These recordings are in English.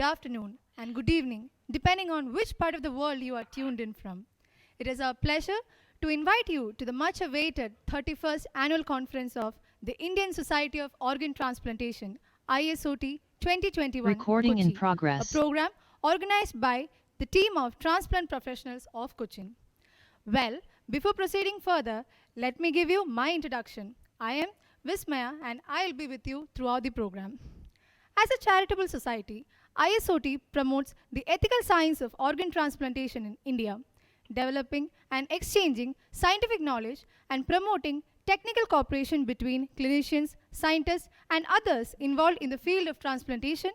afternoon, and good evening, depending on which part of the world you are tuned in from. It is our pleasure to invite you to the much awaited 31st Annual Conference of the Indian Society of Organ Transplantation, ISOT 2021, Recording in Kochi, a progress. program organized by the team of transplant professionals of Cochin. Well, before proceeding further, let me give you my introduction. I am Vismaya and I'll be with you throughout the program. As a charitable society, ISOT promotes the ethical science of organ transplantation in India, developing and exchanging scientific knowledge and promoting technical cooperation between clinicians, scientists, and others involved in the field of transplantation,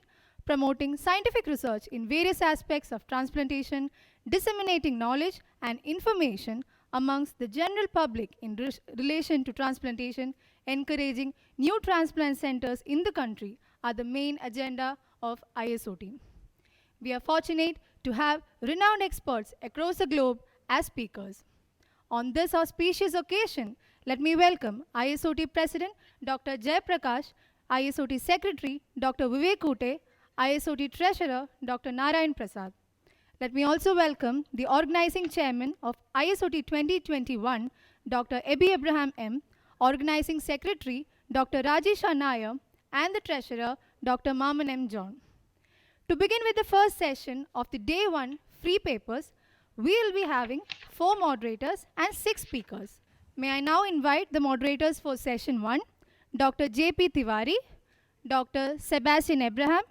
promoting scientific research in various aspects of transplantation, disseminating knowledge and information amongst the general public in relation to transplantation, encouraging new transplant centers in the country are the main agenda of ISOT. We are fortunate to have renowned experts across the globe as speakers. On this auspicious occasion, let me welcome ISOT President Dr. Jay Prakash, ISOT Secretary Dr. Vivek Kute, ISOT Treasurer Dr. Narayan Prasad. Let me also welcome the organizing chairman of ISOT 2021, Dr. Ebi Abraham M., organizing secretary Dr. Rajesha Nair, and the treasurer Dr. Maman M. John. To begin with the first session of the day one free papers, we will be having 4 moderators and 6 speakers. May I now invite the moderators for session 1, Dr. J.P. Tiwari, Dr. Sebastian Abraham,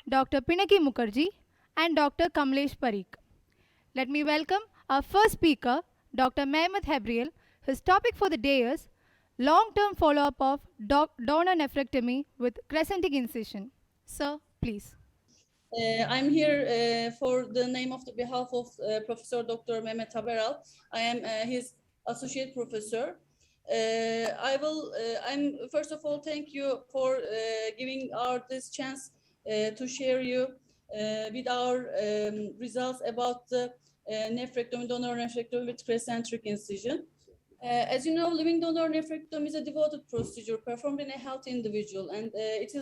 Dr. Pinaki Mukherjee, and Dr. Kamlesh Parikh. Let me welcome our first speaker, Dr. Mehmet Hebriel. His topic for the day is long-term follow-up of donor nephrectomy with crescentic incision. Sir, please. I'm here for the name of the behalf of Professor Dr. Mehmet Haberal. I am his associate professor. I'm first of all thank you for giving this chance to share you with our results about the donor nephrectomy with crescentic incision. As you know, living donor nephrectomy is a devoted procedure performed in a healthy individual, and it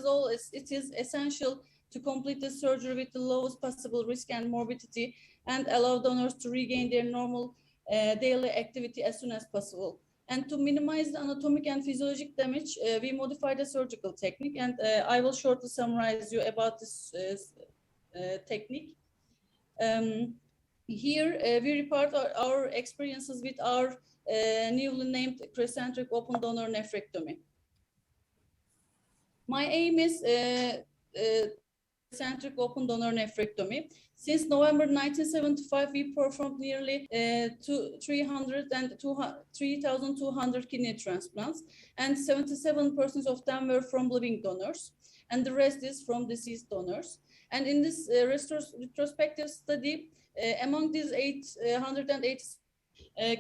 is essential to complete the surgery with the lowest possible risk and morbidity and allow donors to regain their normal daily activity as soon as possible. And to minimize the anatomic and physiologic damage, we modified the surgical technique, and I will shortly summarize you about this technique. Here, we report our experiences with our newly named crescentic open donor nephrectomy. My aim is crescentic open donor nephrectomy. Since November 1975, we performed nearly 3,200 kidney transplants, and 77% of them were from living donors, and the rest is from deceased donors. And in this retrospective study, among these 880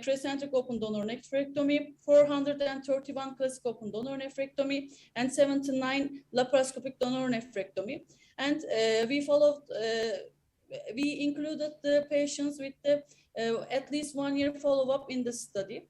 crescentic open donor nephrectomy, 431 classic open donor nephrectomy, and 79 laparoscopic donor nephrectomy. And we included the patients with the at least 1 year follow-up in the study.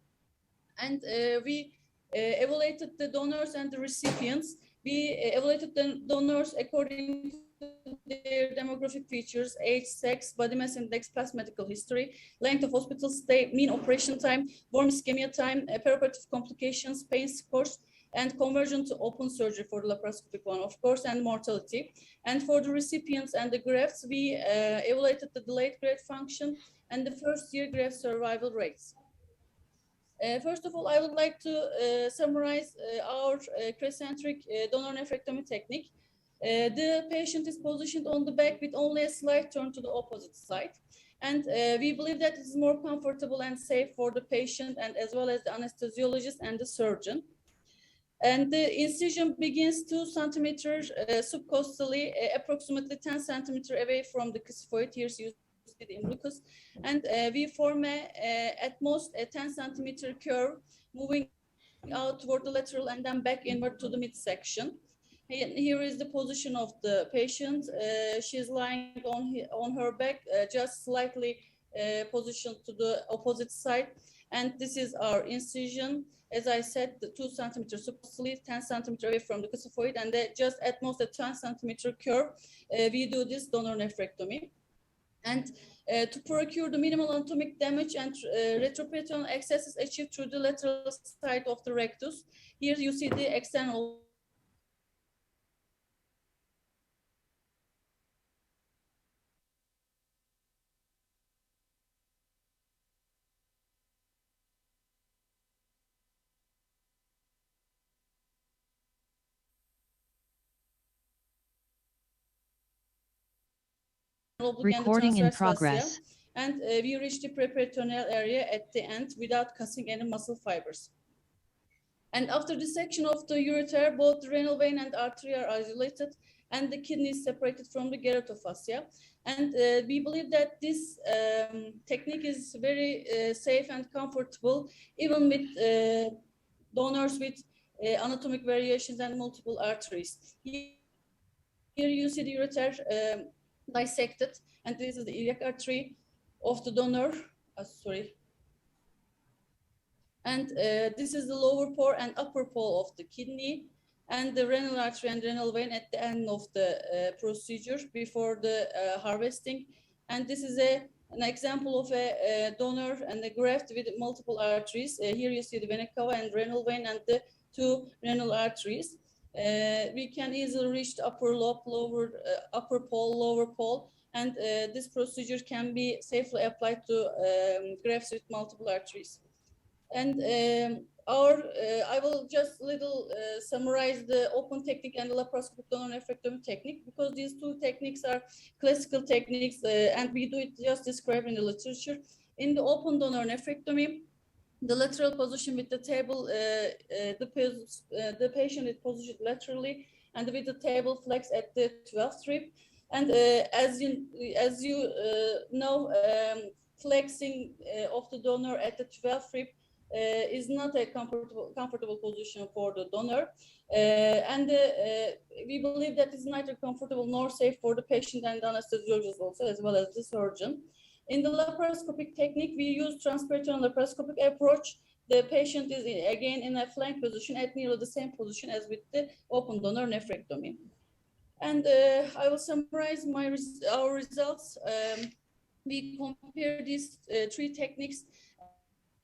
And we evaluated the donors and the recipients. We evaluated the donors according to their demographic features: age, sex, body mass index, past medical history, length of hospital stay, mean operation time, warm ischemia time, perioperative complications, pain scores, and conversion to open surgery for the laparoscopic one, of course, and mortality. And for the recipients and the grafts, we evaluated the delayed graft function and the first-year graft survival rates. First of all, I would like to summarize our crescentic donor nephrectomy technique. The patient is positioned on the back with only a slight turn to the opposite side. And we believe that it is more comfortable and safe for the patient, and as well as the anesthesiologist and the surgeon. And the incision begins 2 centimeters subcostally, approximately 10 centimeters away from the kyphoid. Here you see the umbilicus. And we form at most a 10 centimeter curve moving out toward the lateral and then back inward to the midsection. Here is the position of the patient. She is lying on her back, just slightly positioned to the opposite side. And this is our incision. As I said, the 2 centimeters supposedly 10 centimeters away from the kyphoid, and just at most a 10 centimeter curve, we do this donor nephrectomy. And to procure the minimal anatomic damage and retroperitoneal access is achieved through the lateral side of the rectus. Here you see the external Recording in progress. And we reach the preperitoneal area at the end without cutting any muscle fibers. And after dissection of the ureter, both the renal vein and artery are isolated, and the kidney is separated from the geratofascia. And we believe that this technique is very safe and comfortable, even with donors with anatomic variations and multiple arteries. Here you see the ureter dissected, and this is the iliac artery of the donor. And this is the lower pore and upper pole of the kidney, and the renal artery and renal vein at the end of the procedure before the harvesting. And this is an example of a donor and a graft with multiple arteries. Here you see the vena cava and renal vein and the 2 renal arteries. We can easily reach the upper lobe, upper pole, lower pole, and this procedure can be safely applied to grafts with multiple arteries. And I will just summarize the open technique and the laparoscopic donor nephrectomy technique, because these 2 techniques are classical techniques, and we do it just described in the literature. In the open donor nephrectomy, the lateral position with the table, the patient is positioned laterally and with the table flex at the 12th rib. And as you know, flexing of the donor at the 12th rib is not a comfortable position for the donor. And we believe that is neither comfortable nor safe for the patient and the anesthesiologist also, as well as the surgeon. In the laparoscopic technique, we use transperitoneal laparoscopic approach. The patient is again in a flank position at nearly the same position as with the open donor nephrectomy. And I will summarize our results. We compare these 3 techniques,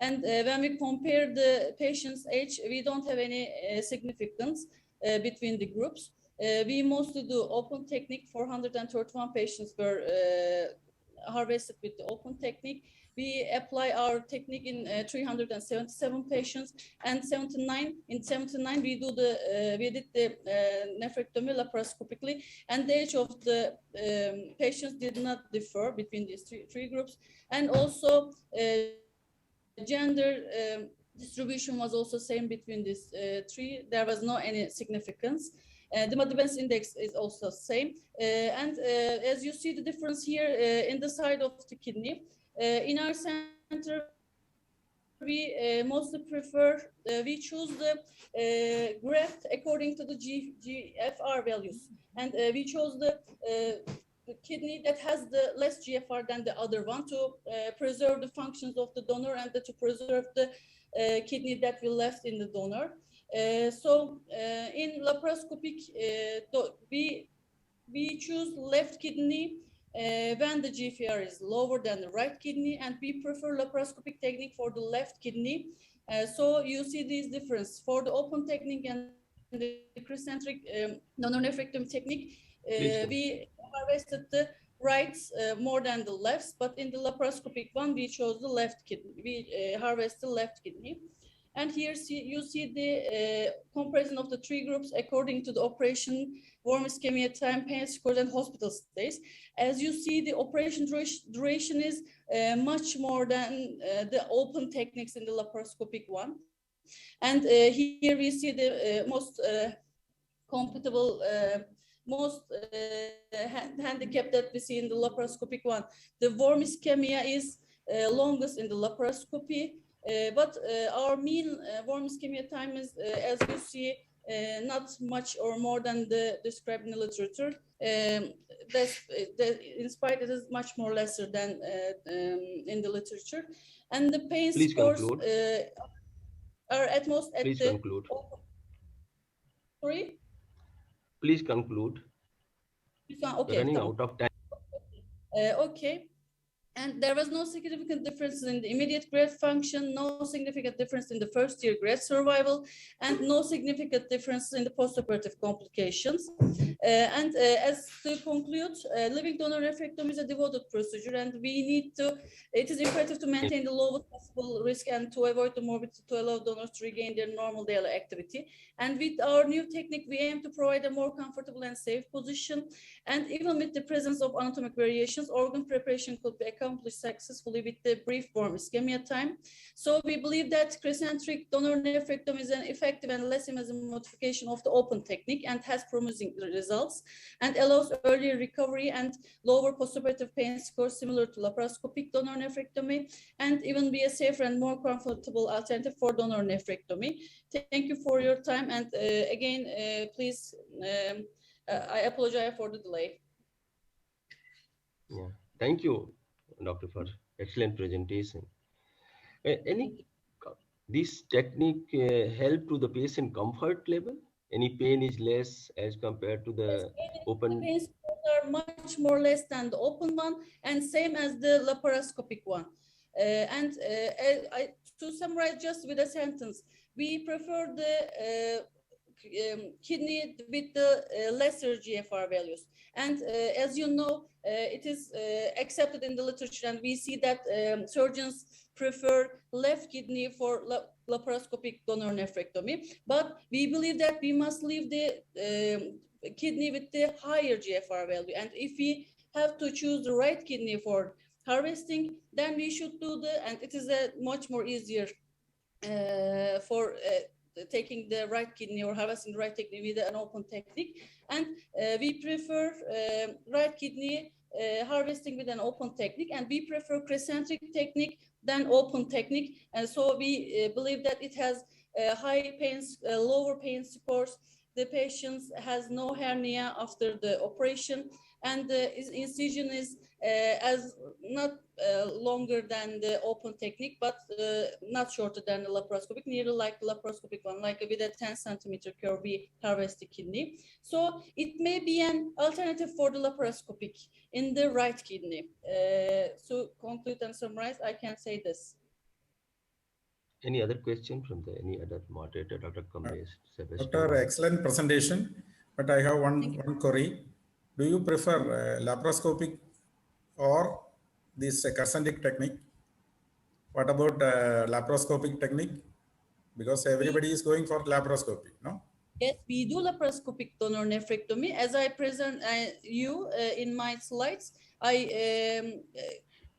and when we compare the patient's age, we don't have any significance between the groups. We mostly do open technique. 431 patients were harvested with the open technique. We apply our technique in 377 patients, and in 79 we did the nephrectomy laparoscopically, and the age of the patients did not differ between these three groups, and also gender distribution was also same between these 3. There was no any significance. The Madden index is also same. And as you see the difference here in the side of the kidney, in our center, we mostly prefer, we choose the graft according to the GFR values. And we chose the kidney that has the less GFR than the other one to preserve the functions of the donor and to preserve the kidney that we left in the donor. So in laparoscopic, we choose left kidney when the GFR is lower than the right kidney, and we prefer laparoscopic technique for the left kidney. So you see this difference for the open technique and the cricentric donor nephrectomy technique. We harvested the rights more than the lefts, but in the laparoscopic one, we chose the left kidney. We harvest the left kidney. And here you see the comparison of the 3 groups according to the operation, warm ischemia time, pain scores, and hospital stays. As you see, the operation duration is much more than the open techniques in the laparoscopic one. And here we see the most compatible, most handicap that we see in the laparoscopic one. The warm ischemia is longest in the laparoscopy. But our mean warm ischemia time is, as you see, not much or more than the described in the literature. In spite, it is much more lesser than in the literature. And the pain Please scores conclude. are at most at Please the... conclude. Sorry? Please conclude. Okay. Running out of time. Okay. And there was no significant difference in the immediate grade function, no significant difference in the first year grade survival, and no significant difference in the postoperative complications. As to conclude, living donor nephrectomy is a devoted procedure, and it is imperative to maintain the lowest possible risk and to avoid the morbidity to allow donors to regain their normal daily activity. And with our new technique, we aim to provide a more comfortable and safe position. And even with the presence of anatomic variations, organ preparation could be accomplished successfully with the brief warm ischemia time. So we believe that crescentric donor nephrectomy is an effective and less invasive modification of the open technique and has promising results and allows earlier recovery and lower postoperative pain scores similar to laparoscopic donor nephrectomy, and even be a safer and more comfortable alternative for donor nephrectomy. Thank you for your time, and again, please, I apologize for the delay. Yeah. Thank you, Doctor, for excellent presentation. This technique help to the patient comfort level? Any pain is less as compared to the open? The pain scores are much more less than the open one, and same as the laparoscopic one. To summarize just with a sentence, we prefer the kidney with the lesser GFR values. And as you know, it is accepted in the literature, and we see that surgeons prefer left kidney for laparoscopic donor nephrectomy. But we believe that we must leave the kidney with the higher GFR value. And if we have to choose the right kidney for harvesting, then we should do and it is a much more easier for taking the right kidney or harvesting the right kidney with an open technique. And we prefer right kidney harvesting with an open technique, and we prefer crescentric technique than open technique. And so we believe that it has high pains, lower pain scores. The patient has no hernia after the operation, and the incision is as not longer than the open technique, but not shorter than the laparoscopic, nearly like the laparoscopic one, like with a 10 centimeter curve, we harvest the kidney. So it may be an alternative for the laparoscopic in the right kidney. So conclude and summarize, I can say this. Any other question from any other moderator, Dr. Kamlesh? Doctor, excellent presentation, but I have one query. Do you prefer laparoscopic or this crescentic technique? What about laparoscopic technique? Because everybody is going for laparoscopy, no? Yes, we do laparoscopic donor nephrectomy. As I present you in my slides, I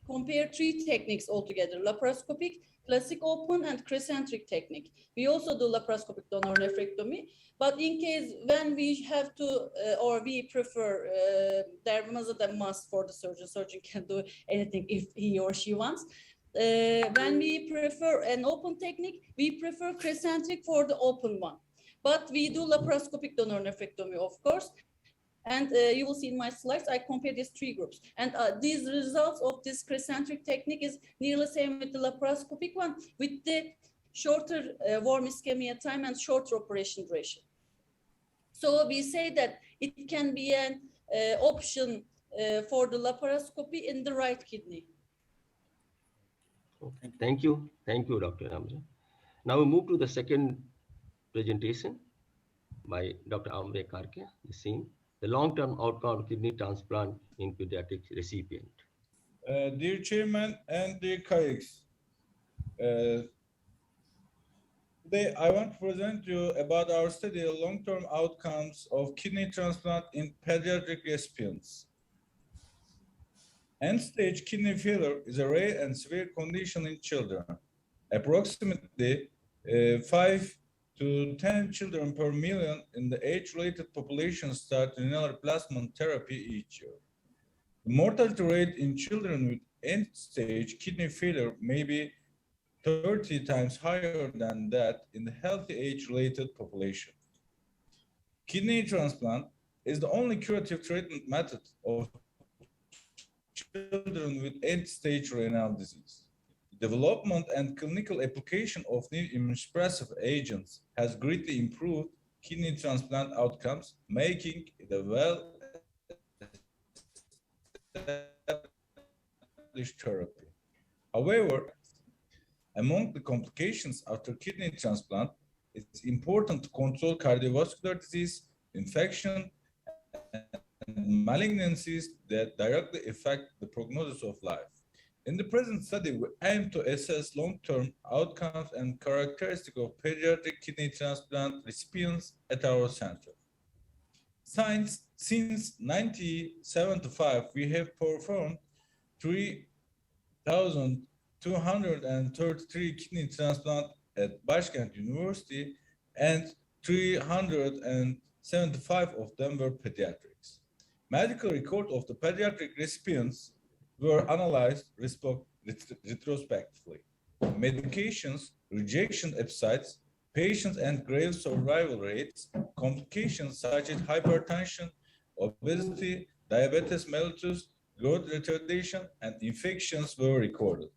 compare 3 techniques altogether: laparoscopic, classic open, and crescentric technique. We also do laparoscopic donor nephrectomy, but in case when we have to or we prefer, there must a must for the surgeon. Surgeon can do anything if he or she wants. When we prefer an open technique, we prefer crescentric for the open one. But we do laparoscopic donor nephrectomy, of course. And you will see in my slides, I compare these 3 groups. And these results of this crescentric technique is nearly the same with the laparoscopic one, with the shorter warm ischemia time and shorter operation duration. So we say that it can be an option for the laparoscopy in the right kidney. Okay. Thank you, Dr. Ramza. Now we move to the second presentation by Dr. Ambe Karke, the same. The long-term outcome of kidney transplant in pediatric recipient. Dear Chairman and dear colleagues, today I want to present you about our study of long-term outcomes of kidney transplant in pediatric recipients. End-stage kidney failure is a rare and severe condition in children. Approximately 5 to 10 children per million in the age-related population start renal replacement therapy each year. The mortality rate in children with end-stage kidney failure may be 30 times higher than that in the healthy age-related population. Kidney transplant is the only curative treatment method of children with end-stage renal disease. Development and clinical application of new immunosuppressive agents has greatly improved kidney transplant outcomes, making it a well-established therapy. However, among the complications after kidney transplant, it's important to control cardiovascular disease, infection, and malignancies that directly affect the prognosis of life. In the present study, we aim to assess long-term outcomes and characteristics of pediatric kidney transplant recipients at our center. Since 1975, we have performed 3,233 kidney transplants at Başkent University, and 375 of them were pediatrics. Medical records of the pediatric recipients were analyzed retrospectively. Medications, rejection episodes, patients and grave survival rates, complications such as hypertension, obesity, diabetes mellitus, growth retardation, and infections were recorded.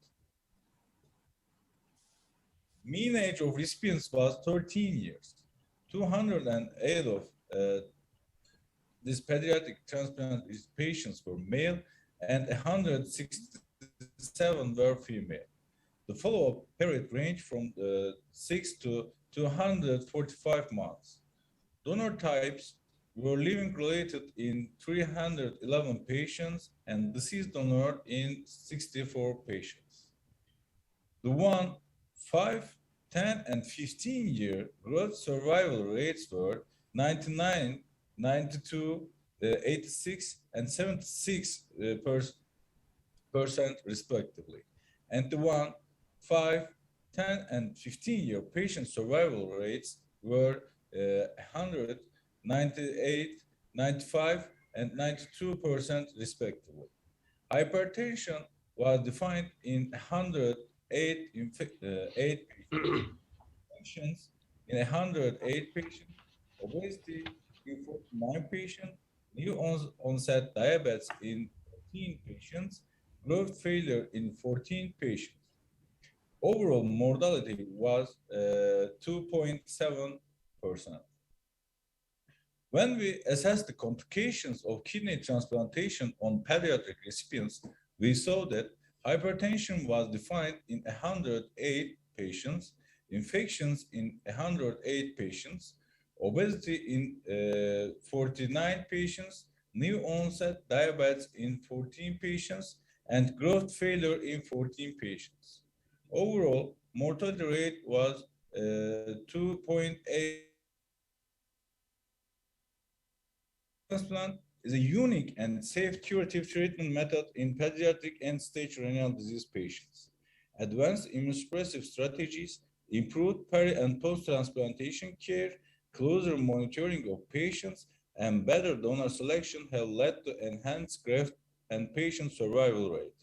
Mean age of recipients was 13 years. 208 of these pediatric transplant patients were male and 167 were female. The follow-up period ranged from 6 to 245 months. Donor types were living-related in 311 patients and deceased donor in 64 patients. The 1, 5, 10, and 15-year growth survival rates were 99, 92, 86, and 76% respectively. And the 1, 5, 10, and 15-year patient survival rates were 100, 98, 95, and 92% respectively. Hypertension was defined in 108 patients, in 108 patients, obesity in 49 patients, new onset diabetes in 14 patients, growth failure in 14 patients. Overall mortality was 2.7%. When we assessed the complications of kidney transplantation on pediatric recipients, we saw that hypertension was defined in 108 patients, infections in 108 patients, obesity in 49 patients, new onset diabetes in 14 patients, and growth failure in 14 patients. Overall, mortality rate was 2.8. Transplant is a unique and safe curative treatment method in pediatric end-stage renal disease patients. Advanced immunosuppressive strategies, improved peri- and post-transplantation care, closer monitoring of patients, and better donor selection have led to enhanced graft and patient survival rate.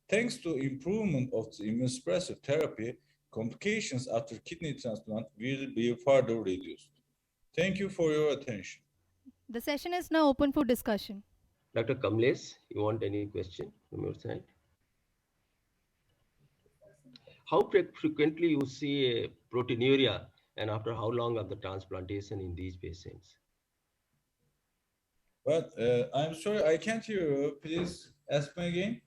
Thanks to improvement of the immunosuppressive therapy, complications after kidney transplant will be further reduced. Thank you for your attention. The session is now open for discussion. Dr. Kamlesh, you want any question from your side? How frequently you see proteinuria, and after how long of the transplantation in these patients? But I'm sorry, I can't hear you. Please ask me again.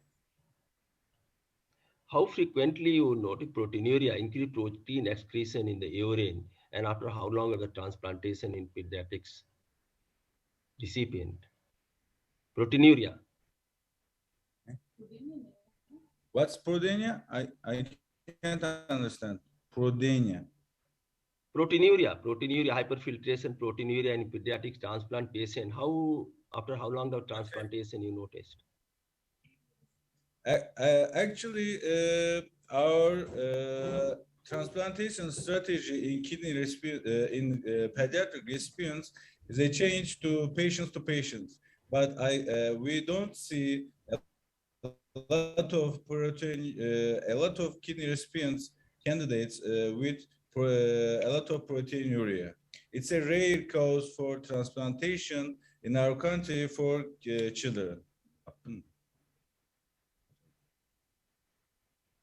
How frequently you notice proteinuria, increased protein excretion in the urine, and after how long of the transplantation in pediatrics recipient? Proteinuria. What's proteinuria? I can't understand. Proteinuria. Proteinuria, hyperfiltration proteinuria in pediatric transplant patient. After how long of transplantation you noticed? Actually, our transplantation strategy in kidney pediatric recipients is a change to patients. But we don't see a lot of kidney recipients candidates with a lot of proteinuria. It's a rare cause for transplantation in our country for children.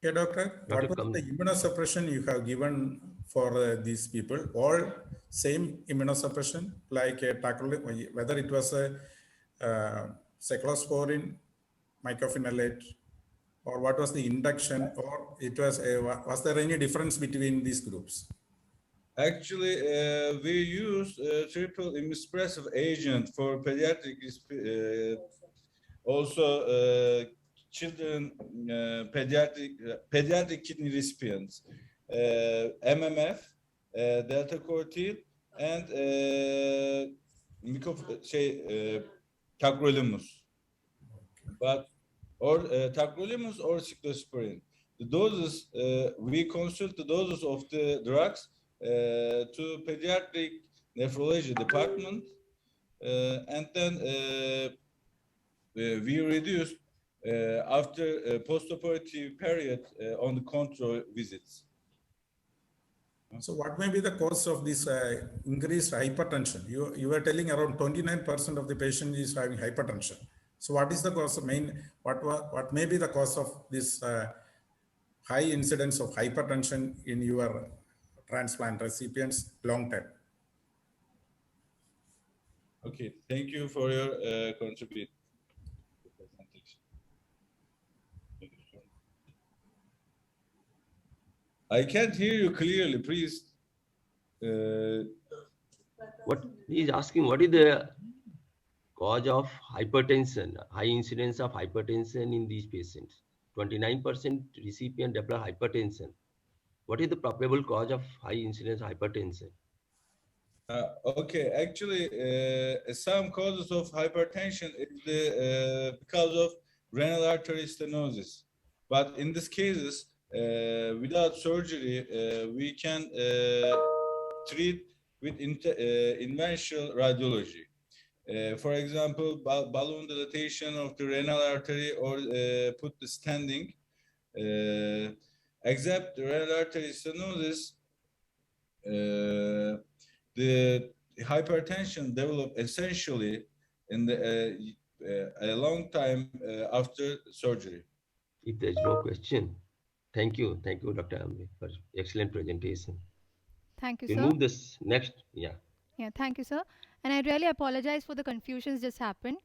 Okay, doctor, what was the immunosuppression you have given for these people? All same immunosuppression, like whether it was a cephalosporin, mycophenolate, or what was the induction, or it was there any difference between these groups? Actually, we use triple immunosuppressive agent for pediatric, also children, pediatric kidney recipients, MMF, delta cortical, and tacrolimus, but or tacrolimus or cyclosporin. The doses, we consult the doses of the drugs to pediatric nephrology department, and then we reduced after a postoperative period on the control visits. So what may be the cause of this increased hypertension? You were telling around 29% of the patient is having hypertension. So what is the cause of what may be the cause of this high incidence of hypertension in your transplant recipients long term? Okay, thank you for your contribution. I can't hear you clearly, please. What he is asking, what is the cause of hypertension, high incidence of hypertension in these patients? 29% recipient develop hypertension. What is the probable cause of high incidence hypertension? Okay, actually, some causes of hypertension is because of renal artery stenosis. But in these cases, without surgery, we can treat with interventional radiology. For example, balloon dilatation of the renal artery or put the standing. Except the renal artery stenosis, the hypertension developed essentially in a long time after surgery. If there is no question, thank you, Dr. Ambe, for excellent presentation. Thank you, We'll sir. move this next, Yeah, thank you, sir. And I really apologize for the confusions just happened.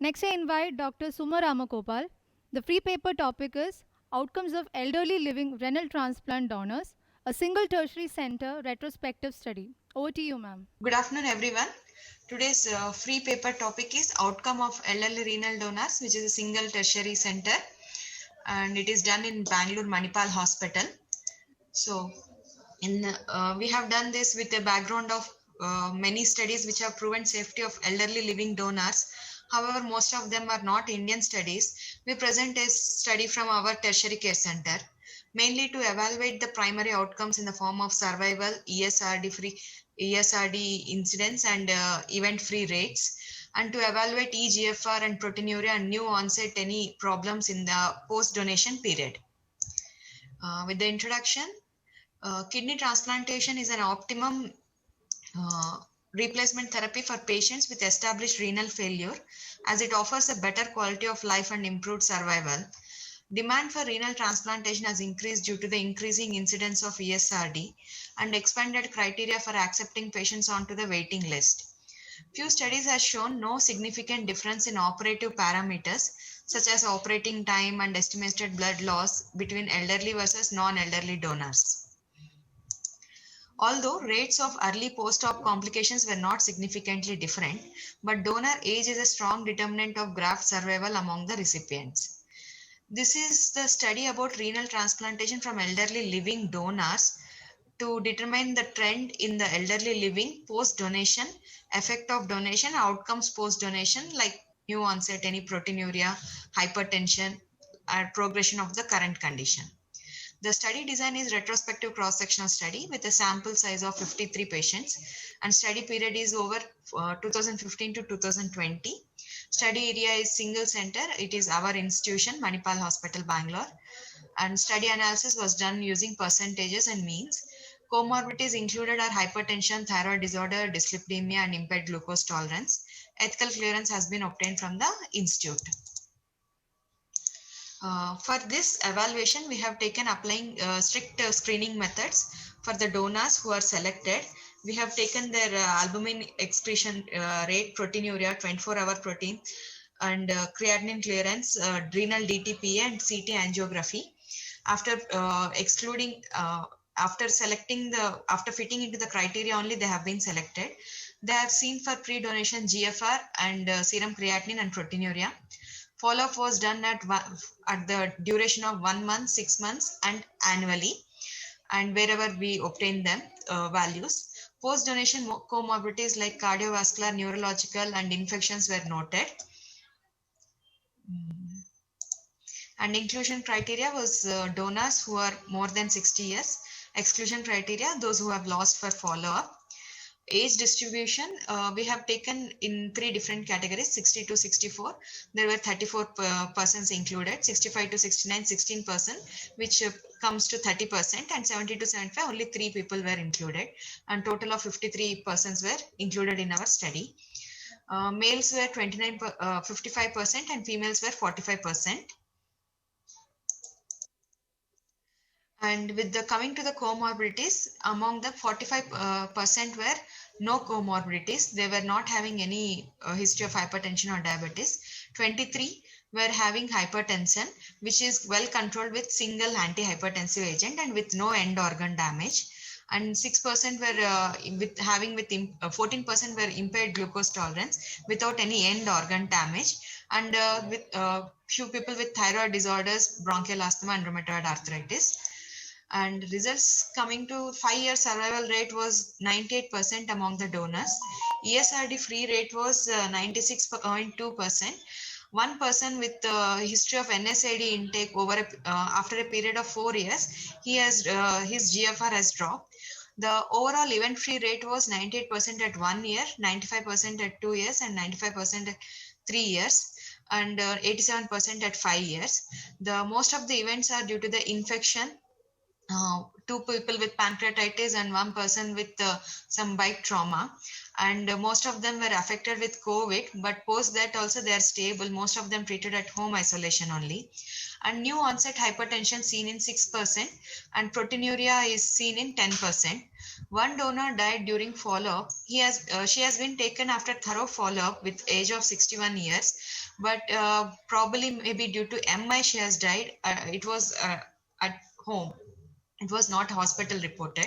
Next, I invite Dr. Suma Ramakopal. The free paper topic is Outcomes of Elderly Living Renal Transplant Donors, a single tertiary center retrospective study. Over to you, ma'am. Good afternoon, everyone. Today's free paper topic is Outcome of Elderly Renal Donors, which is a single tertiary center, and it is done in Bangalore Manipal Hospital. So, we have done this with a background of many studies which have proven safety of elderly living donors. However, most of them are not Indian studies. We present a study from our tertiary care center, mainly to evaluate the primary outcomes in the form of survival, ESRD incidence and event-free rates, and to evaluate eGFR and proteinuria and new onset any problems in the post-donation period. With the introduction, kidney transplantation is an optimum replacement therapy for patients with established renal failure, as it offers a better quality of life and improved survival. Demand for renal transplantation has increased due to the increasing incidence of ESRD and expanded criteria for accepting patients onto the waiting list. Few studies have shown no significant difference in operative parameters such as operating time and estimated blood loss between elderly versus non-elderly donors. Although rates of early post-op complications were not significantly different, but donor age is a strong determinant of graft survival among the recipients. This is the study about renal transplantation from elderly living donors to determine the trend in the elderly living post-donation, effect of donation, outcomes post-donation like new onset, any proteinuria, hypertension, or progression of the current condition. The study design is retrospective cross-sectional study with a sample size of 53 patients, and study period is over 2015 to 2020. Study area is single center. It is our institution, Manipal Hospital, Bangalore. And study analysis was done using percentages and means. Comorbidities included are hypertension, thyroid disorder, dyslipidemia, and impaired glucose tolerance. Ethical clearance has been obtained from the institute. For this evaluation, we have taken applying strict screening methods for the donors who are selected. We have taken their albumin excretion rate, proteinuria, 24-hour protein, and creatinine clearance, renal DTPA, and CT angiography. After after fitting into the criteria only, they have been selected. They have seen for pre-donation GFR and serum creatinine and proteinuria. Follow-up was done at the duration of 1 month, 6 months, and annually, and wherever we obtain them values. Post-donation comorbidities like cardiovascular, neurological, and infections were noted. And inclusion criteria was donors who are more than 60 years. Exclusion criteria, those who have lost for follow-up. Age distribution, we have taken in 3 different categories. 60 to 64, there were 34 persons included. 65 to 69, 16%, which comes to 30%, and 70 to 75, only 3 people were included, and total of 53 persons were included in our study. Males were 55%, and females were 45%. And with the coming to the comorbidities, among the 45% were no comorbidities. They were not having any history of hypertension or diabetes. 23 were having hypertension, which is well controlled with single antihypertensive agent and with no end organ damage. And 6% were 14% were impaired glucose tolerance without any end organ damage. And with few people with thyroid disorders, bronchial asthma, and rheumatoid arthritis. And results coming to 5-year survival rate was 98% among the donors. ESRD free rate was 96.2%. One person with history of NSAID intake over after a period of 4 years, he has his GFR has dropped. The overall event free rate was 98% at 1 year, 95% at 2 years, and 95% at 3 years, and 87% at 5 years. The most of the events are due to the infection. 2 people with pancreatitis and 1 person with some bite trauma, and most of them were affected with COVID, but post that also they are stable, most of them treated at home isolation only. And new onset hypertension seen in 6%, and proteinuria is seen in 10%. One donor died during follow-up. She has been taken after thorough follow-up with age of 61 years, but probably maybe due to MI she has died. It was at home. It was not hospital reported.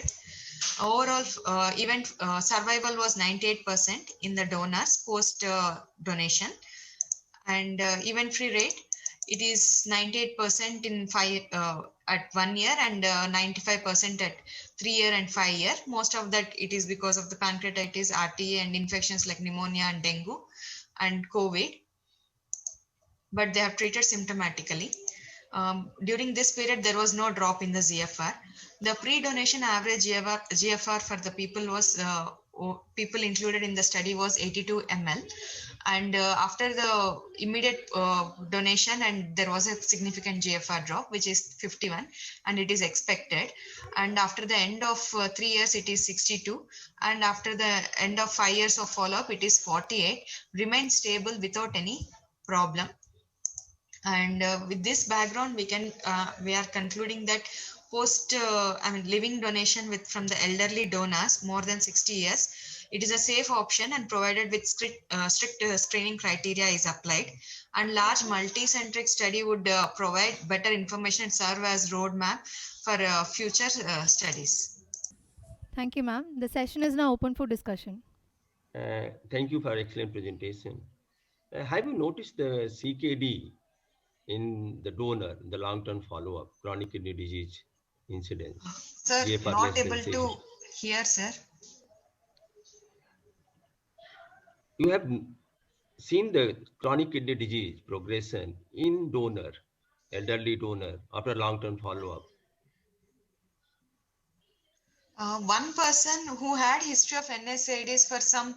Overall event survival was 98% in the donors post donation, and event free rate, it is 98% in at 1 year, and 95% at 3 year and 5 year. Most of that it is because of the pancreatitis, RTA, and infections like pneumonia and dengue and COVID, but they have treated symptomatically. During this period, there was no drop in the GFR. The pre-donation average GFR for the people was people included in the study was 82 ml, and after the immediate donation, and there was a significant GFR drop, which is 51, and it is expected. And after the end of 3 years, it is 62, and after the end of 5 years of follow-up, it is 48. Remains stable without any problem. And with this background, we are concluding that post living donation from the elderly donors more than 60 years, it is a safe option, and provided with strict screening criteria is applied. And large multi-centric study would provide better information and serve as roadmap for future studies. Thank you, ma'am. The session is now open for discussion. Thank you for excellent presentation. Have you noticed the CKD in the donor, the long-term follow-up, chronic kidney disease incidence? Sir, GFR not less than able 6. to hear, sir. You have seen the chronic kidney disease progression in donor, elderly donor, after long-term follow-up? One person who had history of NSAIDs for some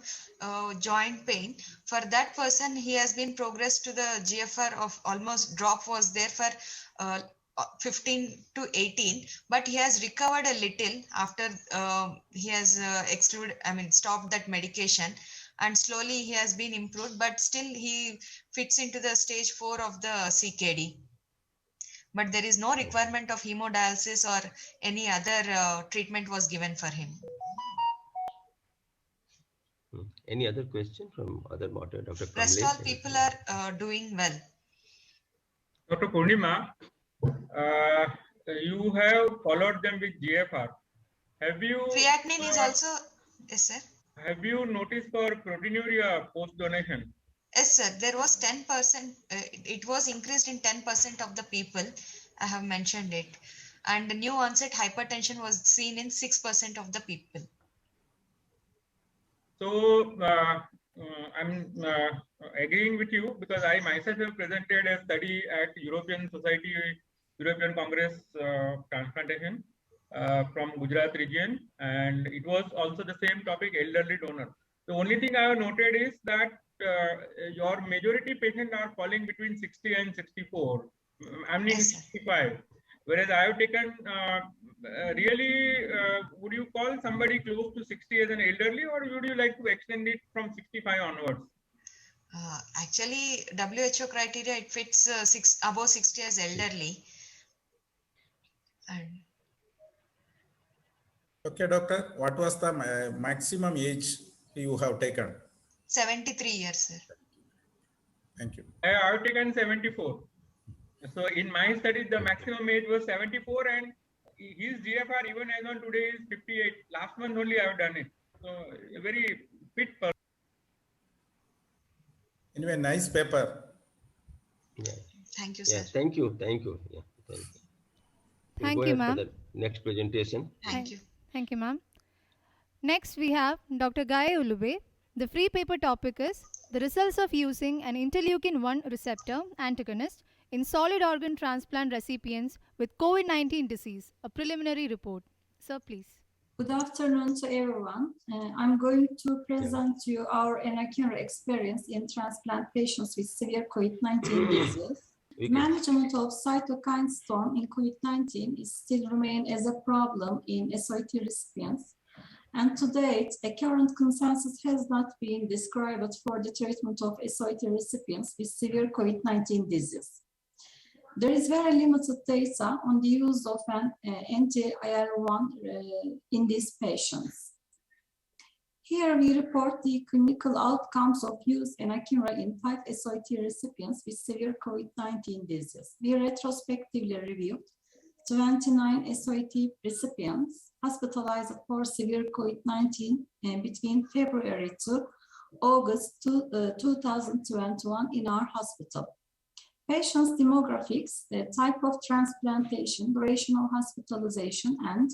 joint pain, for that person, he has been progressed to the GFR of almost drop was there for 15 to 18, but he has recovered a little after he has stopped that medication, and slowly he has been improved, but still he fits into the stage 4 of the CKD. But there is no requirement of hemodialysis or any other treatment was given for him. Any other question from other moderator, Dr. Rest Kamlesh? all people are doing well. Dr. Purnima, you have followed them with GFR. Have you? Creatinine is also, yes sir. Have you noticed for proteinuria post donation? Yes sir, there was 10%, it was increased in 10% of the people, I have mentioned it. And the new onset hypertension was seen in 6% of the people. So I'm agreeing with you, because I myself have presented a study at European Congress transplantation from Gujarat region, and it was also the same topic, elderly donor. The only thing I have noted is that your majority patients are falling between 60 and 64. I mean, Yes, 65. Whereas I have taken would you call somebody close to 60 as an elderly, or would you like to extend it from 65 onwards? Actually, WHO criteria, it fits above 60 as elderly. And Okay, doctor, what was the maximum age you have taken? 73 years, sir. Thank you. I have taken 74. So in my studies, the maximum age was 74, and his GFR even as on today is 58. Last month only I have done it. So a very fit person. Anyway, nice paper. Yeah. Thank you, sir. Yeah, thank you. Thank you. Yeah, thank you. We'll Thank go you, ahead for ma'am. the next presentation. Thank you. Thank you, ma'am. Next, we have Dr. Guy Ulube. The free paper topic is the results of using an interleukin-1 receptor antagonist in solid organ transplant recipients with COVID-19 disease, a preliminary report. Sir, please. Good afternoon to everyone. I'm going to present you our anakinra experience in transplant patients with severe COVID-19 disease. Management of cytokine storm in COVID-19 is still remain as a problem in SOIT recipients. And to date, a current consensus has not been described for the treatment of SOIT recipients with severe COVID-19 disease. There is very limited data on the use of an anti-IL-1 in these patients. Here we report the clinical outcomes of use anakinra in 5 SOIT recipients with severe COVID-19 disease. We retrospectively reviewed 29 SOIT recipients hospitalized for severe COVID-19 between February to August 2021 in our hospital. Patients' demographics, the type of transplantation, duration of hospitalization, and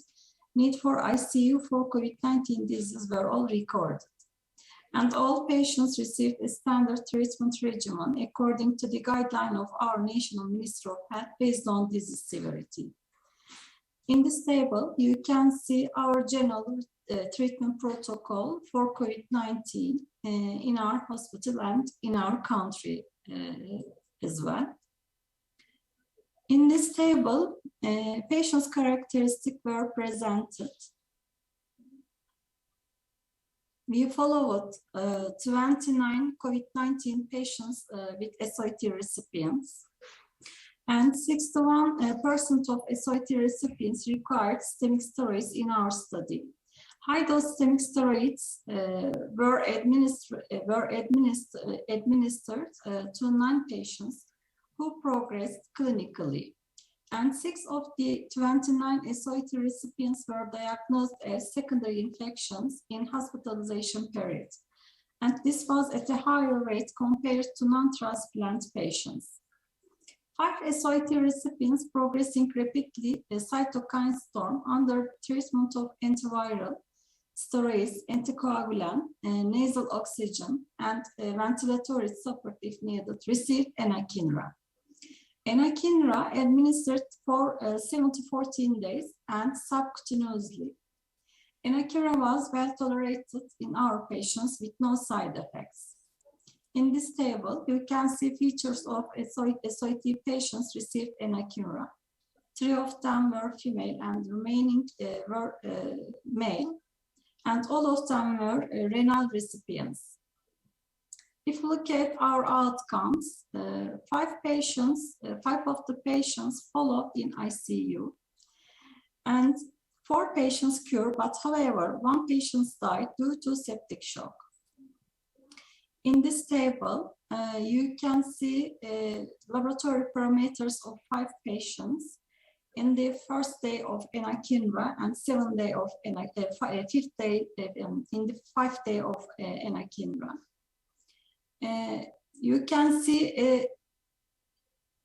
need for ICU for COVID-19 disease were all recorded. And all patients received a standard treatment regimen according to the guideline of our National Ministry of Health based on disease severity. In this table, you can see our general treatment protocol for COVID-19 in our hospital and in our country as well. In this table, patients' characteristics were presented. We followed 29 COVID-19 patients with SOIT recipients, and 61% of SOIT recipients required systemic steroids in our study. High-dose systemic steroids were administered to 9 patients who progressed clinically, and 6 of the 29 SOIT recipients were diagnosed as secondary infections in hospitalization period, and this was at a higher rate compared to non-transplant patients. 5 SOIT recipients progressing rapidly a cytokine storm under treatment of antiviral, steroids, anticoagulant, nasal oxygen, and ventilatory support if needed, received anakinra. Anakinra administered for 7 to 14 days and subcutaneously. Anakinra was well tolerated in our patients with no side effects. In this table, you can see features of SOIT patients received anakinra. 3 of them were female and remaining were male, and all of them were renal recipients. If you look at our outcomes, 5 of the patients followed in ICU, and 4 patients cured, but however, 1 patient died due to septic shock. In this table, you can see laboratory parameters of 5 patients in the first day of anakinra and 7th day of 5th day in the 5th day of anakinra. You can see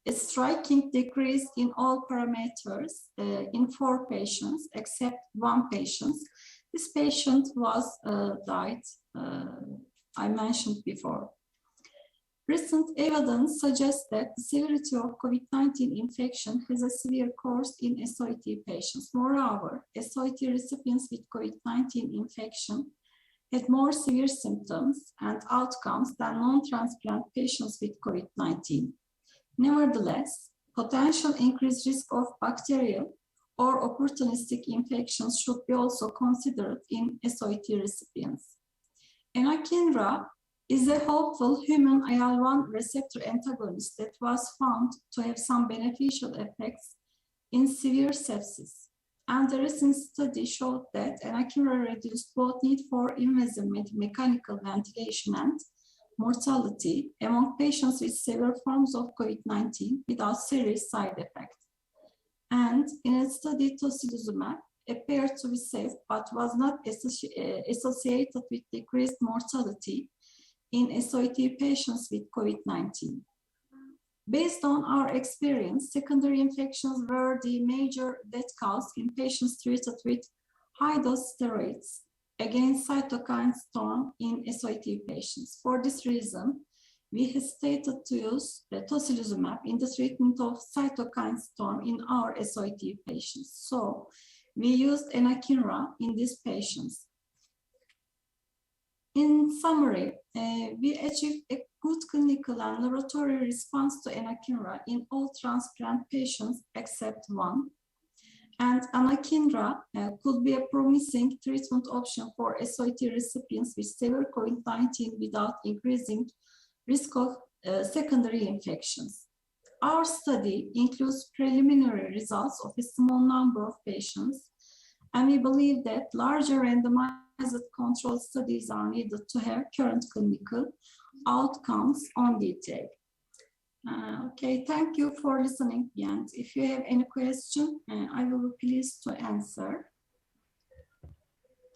a striking decrease in all parameters in 4 patients except 1 patient. This patient was died, I mentioned before. Recent evidence suggests that the severity of COVID-19 infection has a severe course in SOIT patients. Moreover, SOIT recipients with COVID-19 infection had more severe symptoms and outcomes than non-transplant patients with COVID-19. Nevertheless, potential increased risk of bacterial or opportunistic infections should be also considered in SOIT recipients. Anakinra is a hopeful human IL-1 receptor antagonist that was found to have some beneficial effects in severe sepsis. And the recent study showed that anakinra reduced both need for invasive mechanical ventilation and mortality among patients with severe forms of COVID-19 without serious side effects. And in a study, tocilizumab appeared to be safe but was not associated with decreased mortality in SOIT patients with COVID-19. Based on our experience, secondary infections were the major death cause in patients treated with high-dose steroids against cytokine storm in SOIT patients. For this reason, we hesitated to use tocilizumab in the treatment of cytokine storm in our SOIT patients. So we used anakinra in these patients. In summary, we achieved a good clinical and laboratory response to anakinra in all transplant patients except 1. And anakinra could be a promising treatment option for SOIT recipients with severe COVID-19 without increasing risk of secondary infections. Our study includes preliminary results of a small number of patients, and we believe that larger randomized controlled studies are needed to have current clinical outcomes on detail. Okay, thank you for listening. And if you have any question, I will be pleased to answer.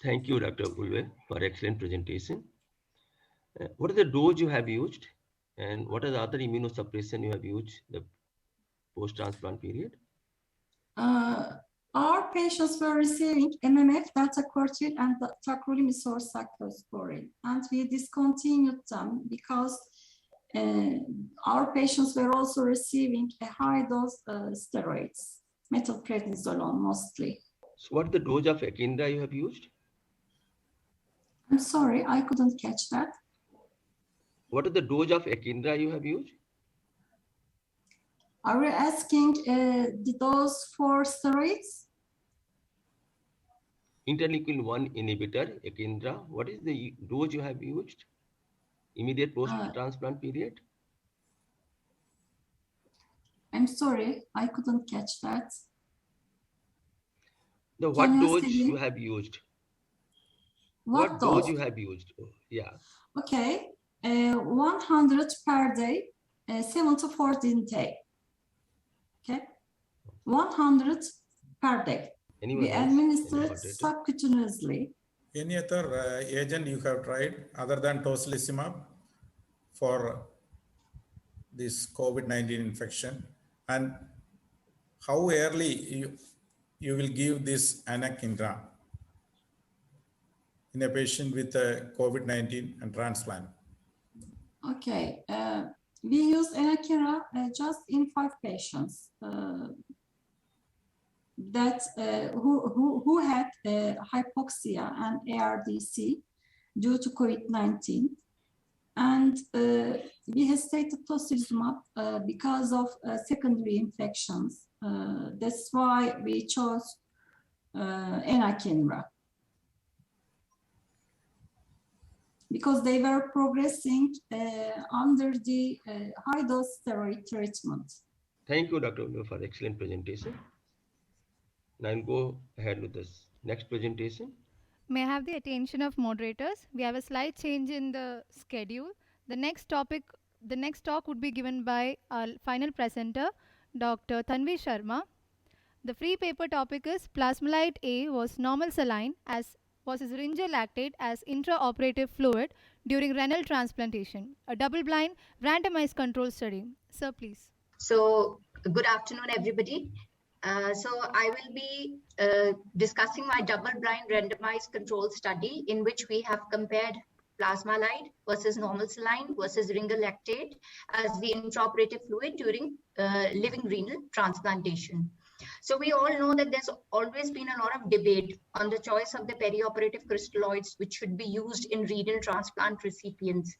Thank you, Dr. Ulve, for excellent presentation. What is the dose you have used, and what are the other immunosuppression you have used the post-transplant period? Our patients were receiving MMF, beta-carotene, and tacrolimus or cyclosporine, and we discontinued them because our patients were also receiving a high-dose steroids, methylprednisolone mostly. So what is the dose of anakinra you have used? I'm sorry, I couldn't catch that. What is the dose of anakinra you have used? Are we asking the dose for steroids? Interleukin-1 inhibitor, anakinra, what is the dose you have used? Immediate post-transplant period? I'm sorry, I couldn't catch that. What dose you have used? What dose you have used? Oh, yeah. Okay, 100 per day, 7 to 14 days. Okay, 100 per day. We administer subcutaneously. Any other agent you have tried other than tocilizumab for this COVID-19 infection? And how early you will give this anakinra in a patient with COVID-19 and transplant? Okay, we use anakinra just in 5 patients that who had hypoxia and ARDC due to COVID-19, and we hesitated tocilizumab because of secondary infections. That's why we chose anakinra. Because they were progressing under the high-dose steroid treatment. Thank you, Dr. Ulver, for the excellent presentation. Now I'll go ahead with this next presentation. May I have the attention of moderators? We have a slight change in the schedule. The next talk would be given by our final presenter, Dr. Tanvi Sharma. The free paper topic is plasmolite A was normal saline versus ringer lactate as intraoperative fluid during renal transplantation, a double-blind randomized control study. Sir, please. So, good afternoon, everybody. So I will be discussing my double-blind randomized control study in which we have compared plasmolite versus normal saline versus ringer lactate as the intraoperative fluid during living renal transplantation. So we all know that there's always been a lot of debate on the choice of the perioperative crystalloids which should be used in renal transplant recipients.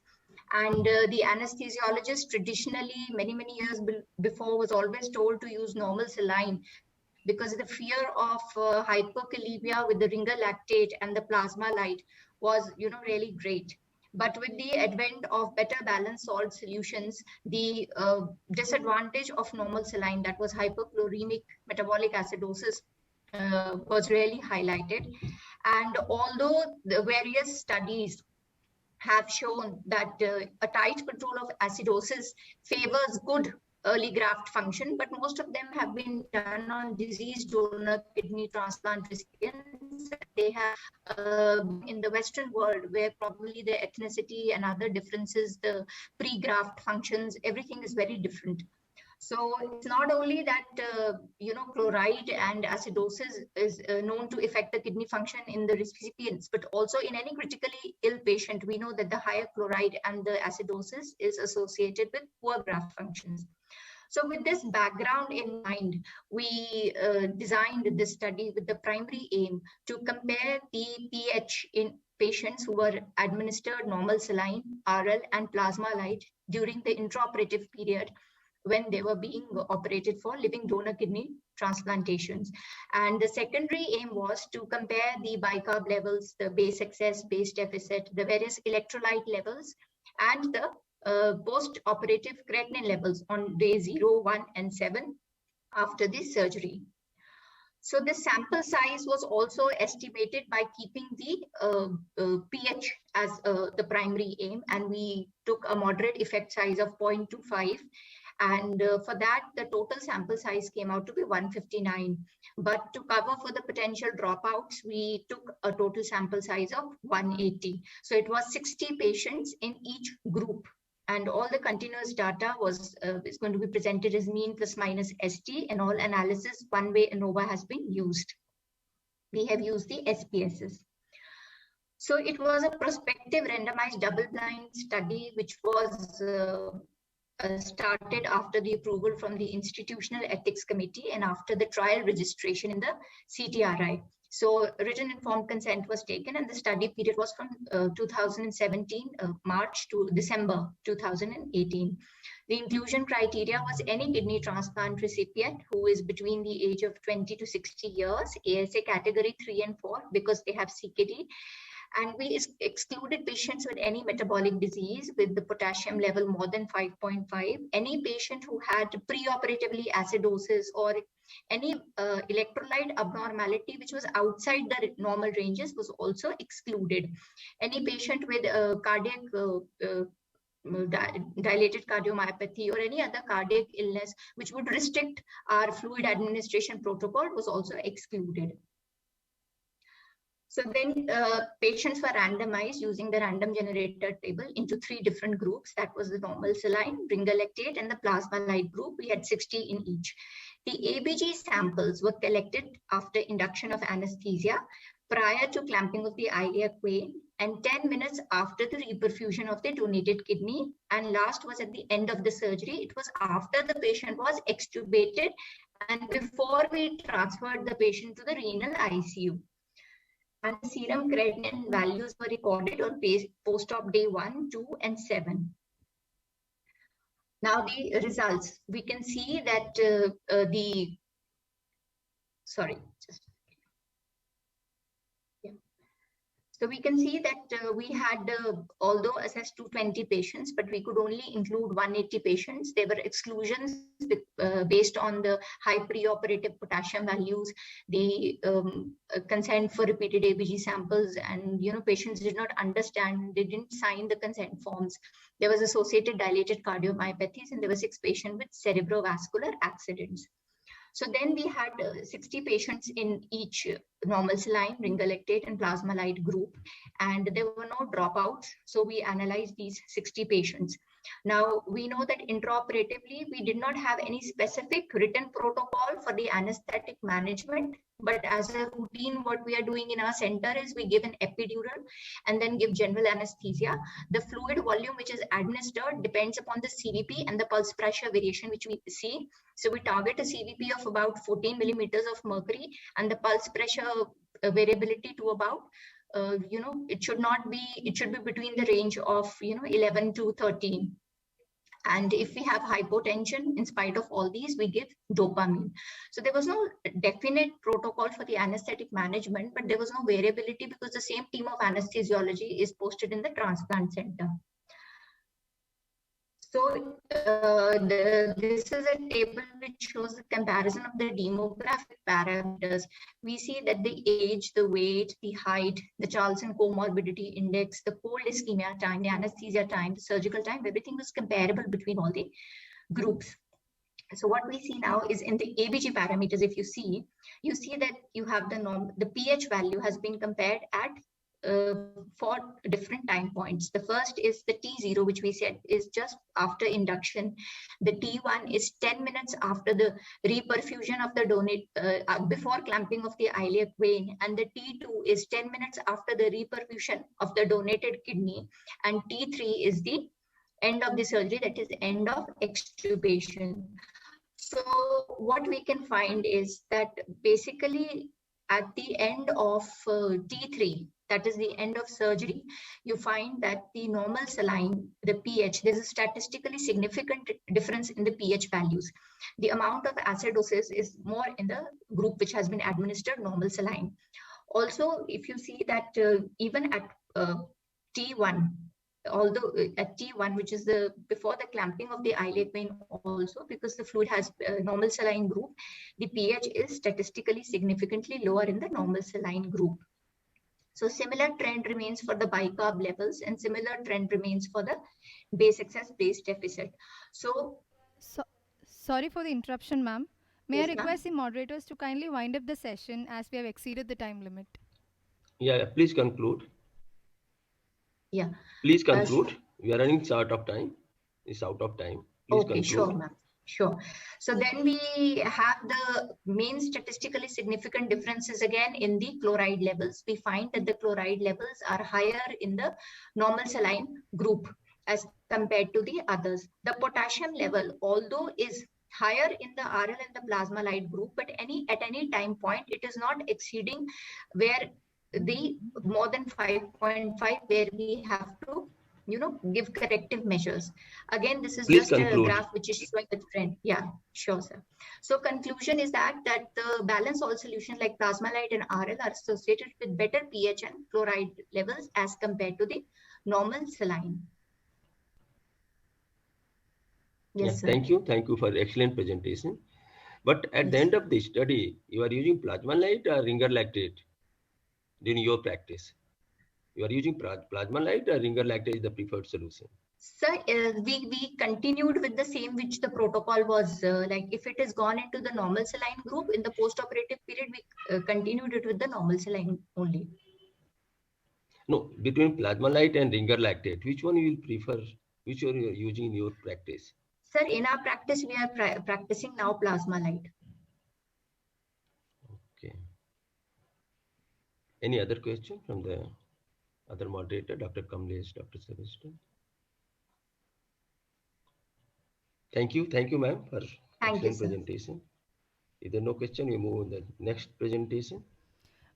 And the anesthesiologist traditionally, many years before, was always told to use normal saline because the fear of hyperkalemia with the ringer lactate and the plasmolite was, really great. But with the advent of better balanced salt solutions, the disadvantage of normal saline, that was hyperchloremic metabolic acidosis, was really highlighted. And although the various studies have shown that a tight control of acidosis favors good early graft function, but most of them have been done on diseased donor kidney transplant recipients. They have in the Western world, where probably the ethnicity and other differences, the pre-graft functions, everything is very different. So it's not only that, chloride and acidosis is known to affect the kidney function in the recipients, but also in any critically ill patient, we know that the higher chloride and the acidosis is associated with poor graft functions. So with this background in mind, we designed this study with the primary aim to compare the pH in patients who were administered normal saline, RL, and plasmolite during the intraoperative period when they were being operated for living donor kidney transplantations. And the secondary aim was to compare the bicarb levels, the base excess, base deficit, the various electrolyte levels, and the post-operative creatinine levels on day 0, 1, and 7 after the surgery. So the sample size was also estimated by keeping the pH as the primary aim, and we took a moderate effect size of 0.25. And for that, the total sample size came out to be 159. But to cover for the potential dropouts, we took a total sample size of 180. So it was 60 patients in each group. And all the continuous data is going to be presented as mean plus minus ST, and all analysis one-way ANOVA has been used. We have used the SPSS. So it was a prospective randomized double-blind study, which was started after the approval from the Institutional Ethics Committee and after the trial registration in the CTRI. So written informed consent was taken, and the study period was from 2017, March to December 2018. The inclusion criteria was any kidney transplant recipient who is between the age of 20 to 60 years, ASA category 3 and 4, because they have CKD. And we excluded patients with any metabolic disease with the potassium level more than 5.5, any patient who had preoperatively acidosis or any electrolyte abnormality which was outside the normal ranges was also excluded. Any patient with cardiac dilated cardiomyopathy or any other cardiac illness which would restrict our fluid administration protocol was also excluded. So then patients were randomized using the random generator table into 3 different groups. That was the normal saline, ringer lactate, and the plasmolite group. We had 60 in each. The ABG samples were collected after induction of anesthesia, prior to clamping of the iliac vein, and 10 minutes after the reperfusion of the donated kidney. And last was at the end of the surgery. It was after the patient was extubated and before we transferred the patient to the renal ICU. And the serum creatinine values were recorded on post-op day 1, 2, and 7. Now the results, we can see that the sorry, just yeah. So we can see that we had, although assessed 220 patients, but we could only include 180 patients. There were exclusions based on the high preoperative potassium values, the consent for repeated ABG samples, and patients did not understand, they didn't sign the consent forms. There was associated dilated cardiomyopathies, and there were 6 patients with cerebrovascular accidents. So then we had 60 patients in each normal saline, ringer lactate, and plasma-lite group, and there were no dropouts. So we analyzed these 60 patients. Now we know that intraoperatively, we did not have any specific written protocol for the anesthetic management, but as a routine, what we are doing in our center is we give an epidural and then give general anesthesia. The fluid volume which is administered depends upon the CVP and the pulse pressure variation which we see. So we target a CVP of about 14 millimeters of mercury, and the pulse pressure variability to about, it should be between the range of, 11 to 13. And if we have hypotension, in spite of all these, we give dopamine. So there was no definite protocol for the anesthetic management, but there was no variability because the same team of anesthesiology is posted in the transplant center. So this is a table which shows the comparison of the demographic parameters. We see that the age, the weight, the height, the Charlson comorbidity index, the cold ischemia time, the anesthesia time, the surgical time, everything was comparable between all the groups. So what we see now is in the ABG parameters, if you see that you have the pH value has been compared at 4 different time points. The first is the T0, which we said is just after induction. The T1 is 10 minutes after the reperfusion of the donate, before clamping of the iliac vein. And the T2 is 10 minutes after the reperfusion of the donated kidney. And T3 is the end of the surgery, that is end of extubation. So what we can find is that basically at the end of T3, that is the end of surgery, you find that the normal saline, the pH, there's a statistically significant difference in the pH values. The amount of acidosis is more in the group which has been administered normal saline. Also, if you see that even at T1, although at T1, which is before the clamping of the iliac vein also, because the fluid has normal saline group, the pH is statistically significantly lower in the normal saline group. So similar trend remains for the bicarb levels, and similar trend remains for the base excess, base deficit. So sorry for the interruption, ma'am. May Yes, I request the moderators to kindly wind up the session as we have exceeded the time limit? Yeah, please conclude. Yeah. Please conclude. We are running short of time. It's out of time. Please okay, conclude. Sure, ma'am. Sure. So then we have the main statistically significant differences again in the chloride levels. We find that the chloride levels are higher in the normal saline group as compared to the others. The potassium level, although is higher in the RL and the plasma-lite group, but at any time point, it is not exceeding where the more than 5.5, where we have to give corrective measures. Again, this is Please just conclude. a graph which is showing the trend. Yeah, sure, sir. So conclusion is that the balanced salt solution like plasma-lite and RL are associated with better pH and chloride levels as compared to the normal saline. Yes, sir. Thank you. Thank you for the excellent presentation. But at the end of the study, you are using plasma-lite or ringer lactate during your practice? You are using plasma-lite or ringer lactate is the preferred solution? Sir, we continued with the same which the protocol was, like if it has gone into the normal saline group in the post-operative period, we continued it with the normal saline only. No, between plasma-lite and ringer lactate, which one you will prefer, which one you are using in your practice? Sir, in our practice, we are practicing now plasma-lite. Okay. Any other question from the other moderator, Dr. Kamlesh, Dr. Sebastian? Thank you, ma'am, for excellent presentation. If there are no question, we move on to the next presentation.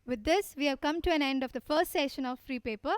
With this, we have come to an end of the first session of Free Paper.